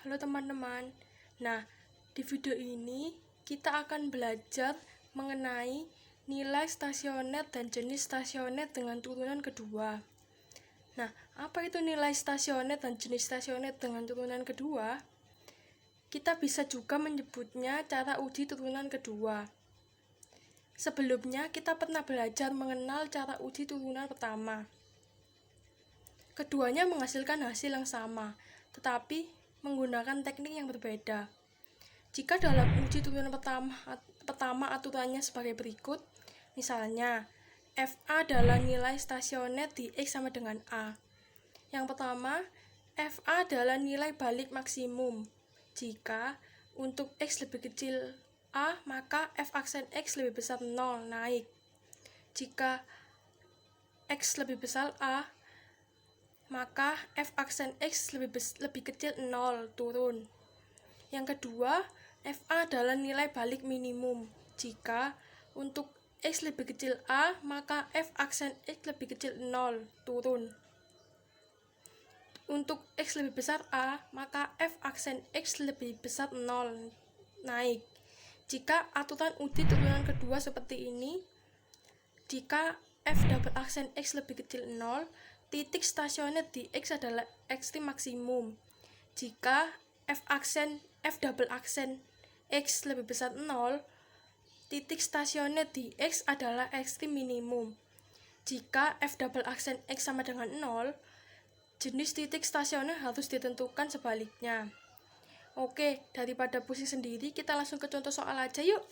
Halo teman-teman. Nah, di video ini kita akan belajar mengenai nilai stasioner dan jenis stasioner dengan turunan kedua. Nah, apa itu nilai stasioner dan jenis stasioner dengan turunan kedua? Kita bisa juga menyebutnya cara uji turunan kedua. Sebelumnya kita pernah belajar mengenal cara uji turunan pertama. Keduanya menghasilkan hasil yang sama, tetapi menggunakan teknik yang berbeda. Jika dalam uji turunan pertama aturannya sebagai berikut, misalnya FA adalah nilai stasioner di X sama dengan A. Yang pertama, FA adalah nilai balik maksimum. Jika untuk X lebih kecil A, maka F aksen X lebih besar 0, naik. Jika X lebih besar A, maka F aksen X lebih kecil 0, turun. Yang kedua, FA adalah nilai balik minimum. Jika untuk X lebih kecil A, maka F aksen X lebih kecil 0, turun. Untuk X lebih besar A, maka F aksen X lebih besar 0, naik. Jika aturan uji turunan kedua seperti ini, jika F double aksen X lebih kecil 0, titik stasioner di X adalah ekstrim maksimum. Jika F double aksen X lebih besar 0, titik stasioner di X adalah ekstrim minimum. Jika F double aksen X sama dengan 0, jenis titik stasioner harus ditentukan sebaliknya. Oke, daripada pusing sendiri, kita langsung ke contoh soal aja yuk.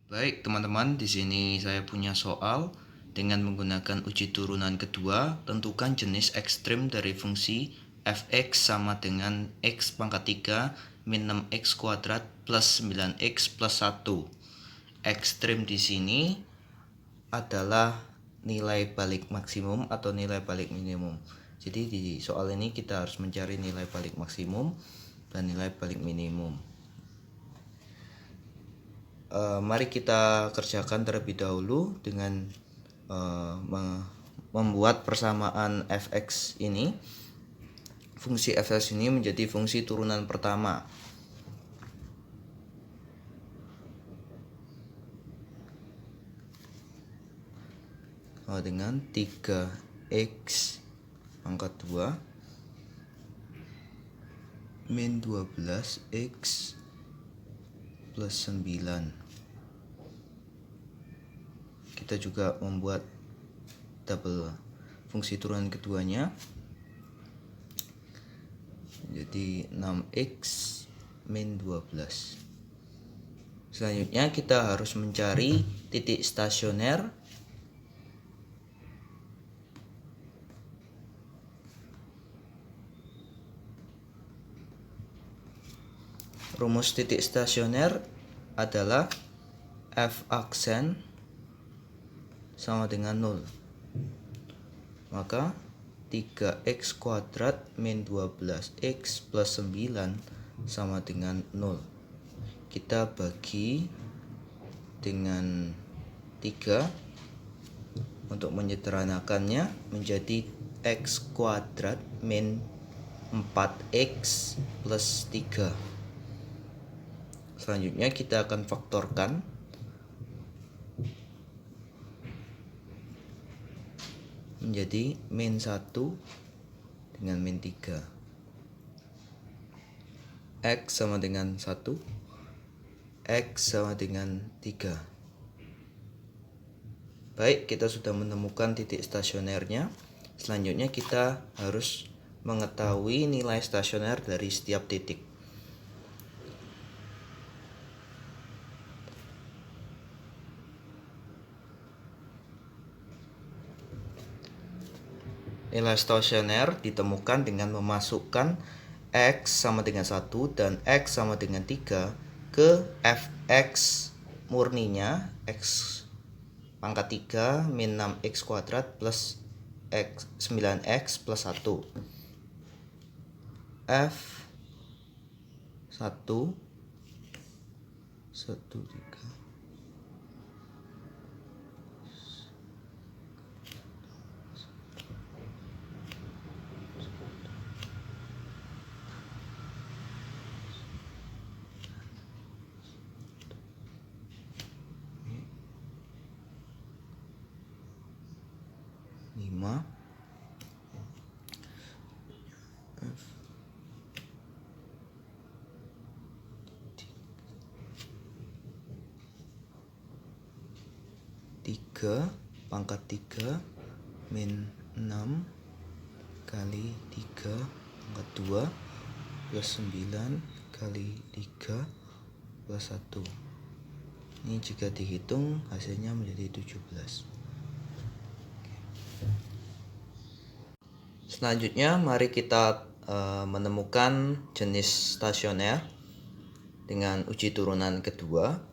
Baik teman-teman, di sini saya punya soal dengan menggunakan uji turunan kedua. Tentukan jenis ekstrim dari fungsi fx sama dengan x pangkat 3 min 6x kuadrat plus 9x plus 1. Ekstrim di sini adalah nilai balik maksimum atau nilai balik minimum. Jadi di soal ini kita harus mencari nilai balik maksimum dan nilai balik minimum. Mari kita kerjakan terlebih dahulu dengan membuat persamaan fx ini. Fungsi fx ini menjadi fungsi turunan pertama. Dengan 3x pangkat 2 min 12x plus 9. Kita juga membuat double fungsi turunan keduanya, jadi 6x min 12. Selanjutnya kita harus mencari titik stasioner rumus titik stasioner adalah F aksen sama dengan 0. Maka 3x kuadrat min 12x plus 9 sama dengan 0. Kita bagi dengan 3 untuk menyederhanakannya menjadi x kuadrat min 4x plus 3. Selanjutnya kita akan faktorkan menjadi min 1 dengan min 3. X sama dengan 1, X sama dengan 3. Baik, kita sudah menemukan titik stasionernya. Selanjutnya kita harus mengetahui nilai stasioner dari setiap titik. Nilai stasioner ditemukan dengan memasukkan X sama dengan 1 dan X sama dengan 3 ke fx murninya, X pangkat 3 min 6x kuadrat plus 9x plus 1. F 1 1 3 1 3 pangkat 3 min 6 kali 3 pangkat 2 plus 9 kali 3 plus 1. Ini jika dihitung hasilnya menjadi 17. Selanjutnya mari kita menemukan jenis stasioner dengan uji turunan kedua.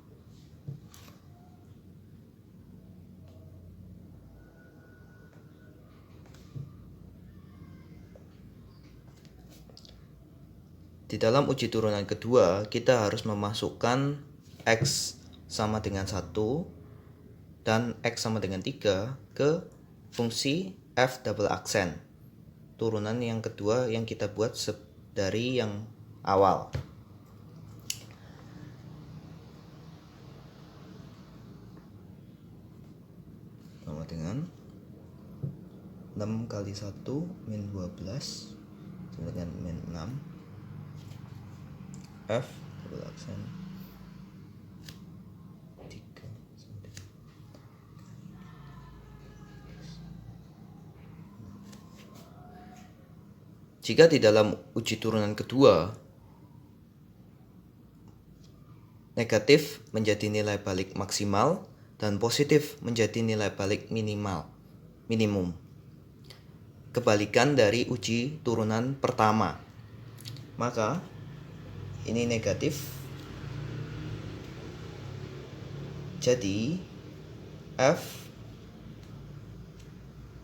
Di dalam uji turunan kedua, kita harus memasukkan X sama dengan 1 dan X sama dengan 3 ke fungsi F double aksen. Turunan yang kedua yang kita buat dari yang awal. Sama dengan 6 kali 1 min 12 sama dengan min 6. F double aksen 3 sama dengan jika di dalam uji turunan kedua negatif menjadi nilai balik maksimal dan positif menjadi nilai balik minimum. Kebalikan dari uji turunan pertama. Maka ini negatif. Jadi F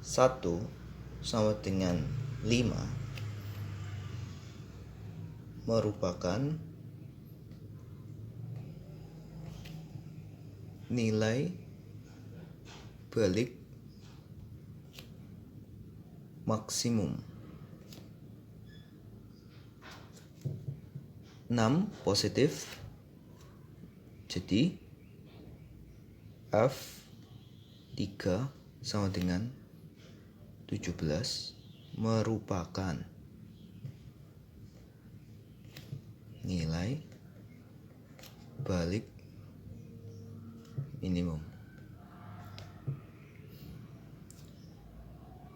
1 sama dengan 5 merupakan nilai balik maksimum. 6 positif, jadi F 3 sama dengan 17 merupakan nilai balik minimum.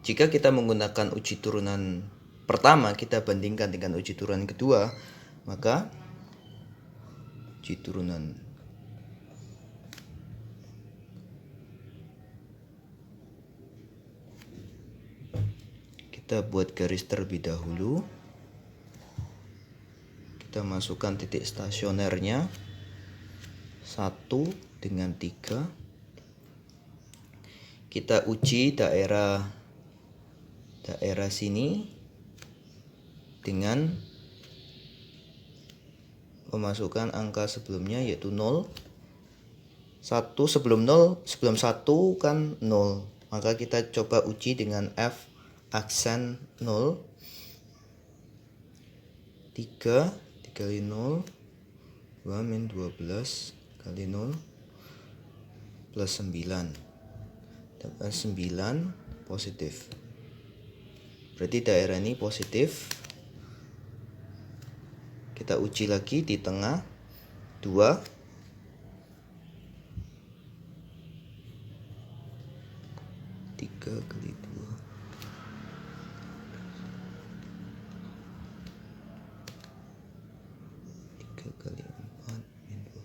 Jika kita menggunakan uji turunan pertama, kita bandingkan dengan uji turunan kedua, maka uji turunan kita buat garis terlebih dahulu. Kita masukkan titik stasionernya 1 dengan 3. Kita uji daerah sini dengan memasukkan angka sebelumnya yaitu 0. 1 sebelum 1 kan 0. Maka kita coba uji dengan F aksen 0. 3 kali 0 2 min 12 kali 0 plus 9. Dan 9 positif. Berarti daerah ini positif. Kita uji lagi di tengah 2 3 kali 2 3 kali 4 min 2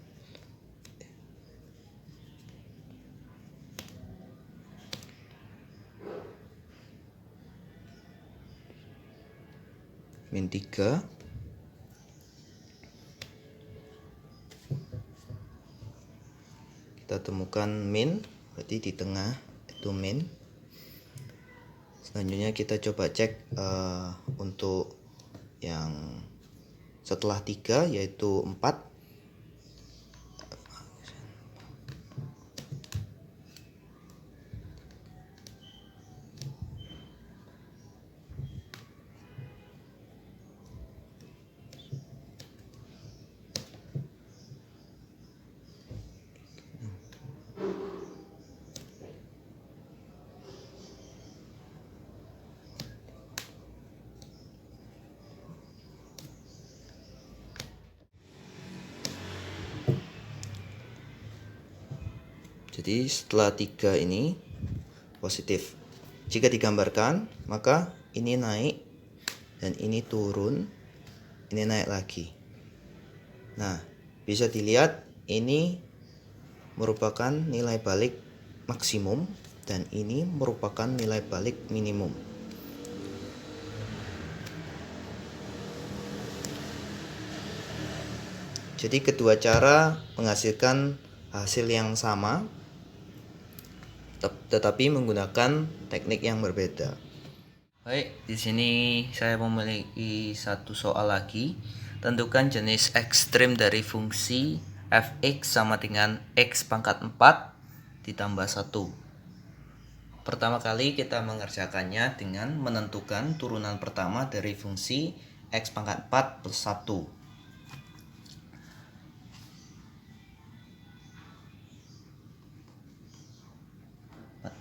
min 3. Kita temukan min, berarti di tengah itu min. Selanjutnya kita coba cek untuk yang setelah 3 yaitu 4. Jadi setelah 3 ini positif. Jika digambarkan, maka ini naik dan ini turun, ini naik lagi. Nah, bisa dilihat ini merupakan nilai balik maksimum dan ini merupakan nilai balik minimum. Jadi kedua cara menghasilkan hasil yang sama, tetapi menggunakan teknik yang berbeda. Baik, di sini saya memiliki satu soal lagi. Tentukan jenis ekstrim dari fungsi f(x) sama dengan x pangkat 4 ditambah 1. Pertama kali kita mengerjakannya dengan menentukan turunan pertama dari fungsi x pangkat 4 plus 1.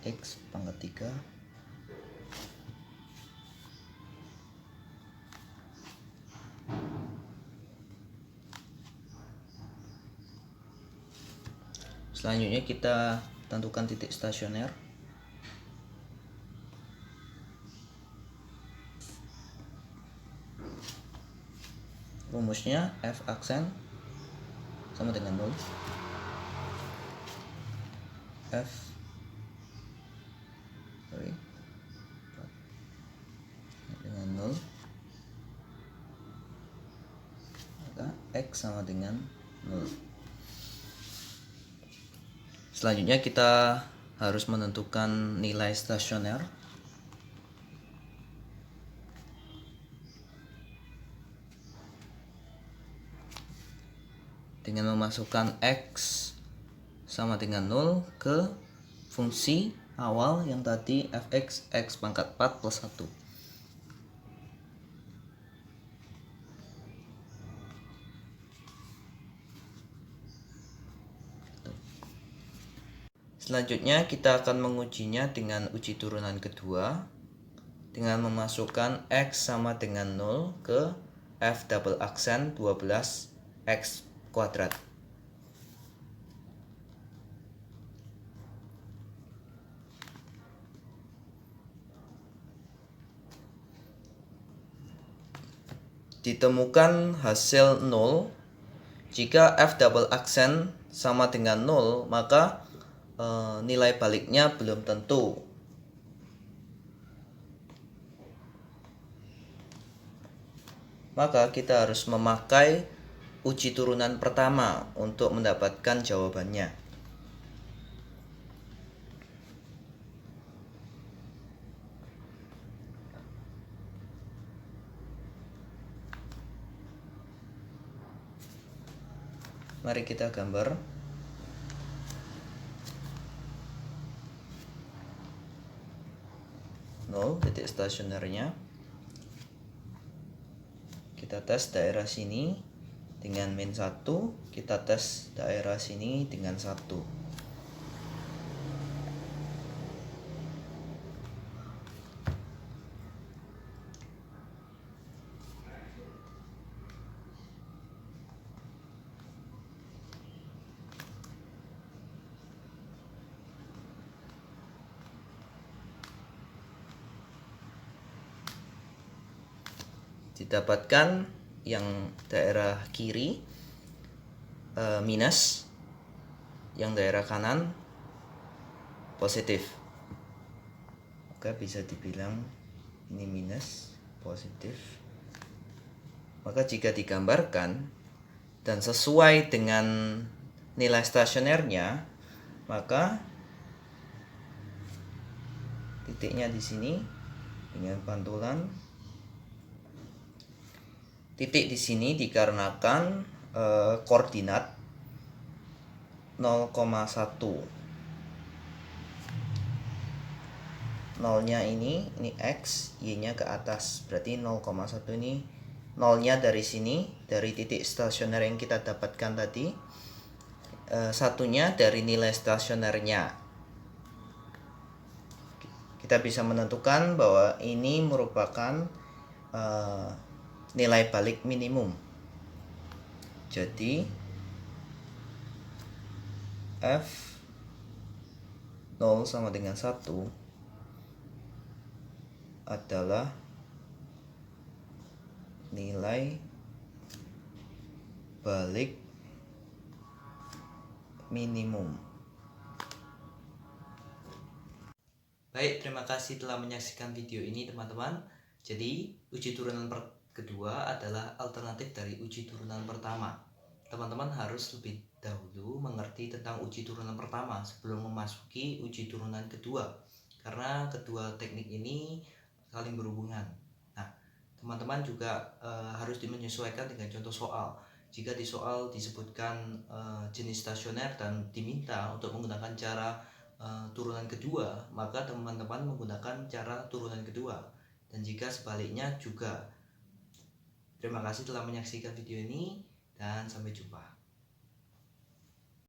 X pangkat 3 selanjutnya kita tentukan titik stasioner. Rumusnya f aksen sama dengan 0, dengan 0, maka x sama dengan 0. Selanjutnya kita harus menentukan nilai stasioner. Dengan memasukkan x sama dengan 0 ke fungsi awal yang tadi f(x) x pangkat 4 plus 1. Selanjutnya kita akan mengujinya dengan uji turunan kedua dengan memasukkan x sama dengan 0 ke f double aksen 12x kuadrat. Ditemukan hasil 0. Jika f double aksen sama dengan 0, maka nilai baliknya belum tentu. Maka kita harus memakai uji turunan pertama untuk mendapatkan jawabannya. Mari kita gambar. Titik stasionernya. Kita tes daerah sini dengan min 1, kita tes daerah sini dengan 1. Didapatkan yang daerah kiri minus, yang daerah kanan positif. Oke, bisa dibilang ini minus, positif. Maka jika digambarkan dan sesuai dengan nilai stasionernya, maka titiknya di sini dengan pantulan. Titik di sini dikarenakan koordinat 0,1. Nolnya ini X, Y-nya ke atas. Berarti 0,1 ini nolnya dari sini, dari titik stasioner yang kita dapatkan tadi. Satunya dari nilai stasionernya. Kita bisa menentukan bahwa ini merupakan nilai balik minimum. Jadi f 0 sama dengan 1 adalah nilai balik minimum. Baik, terima kasih telah menyaksikan video ini teman-teman. Jadi, uji turunan kedua adalah alternatif dari uji turunan pertama. Teman-teman harus lebih dahulu mengerti tentang uji turunan pertama sebelum memasuki uji turunan kedua. Karena kedua teknik ini saling berhubungan. Nah, teman-teman juga harus menyesuaikan dengan contoh soal. Jika di soal disebutkan jenis stasioner dan diminta untuk menggunakan cara turunan kedua, maka teman-teman menggunakan cara turunan kedua. Dan jika sebaliknya juga. Terima kasih telah menyaksikan video ini dan sampai jumpa.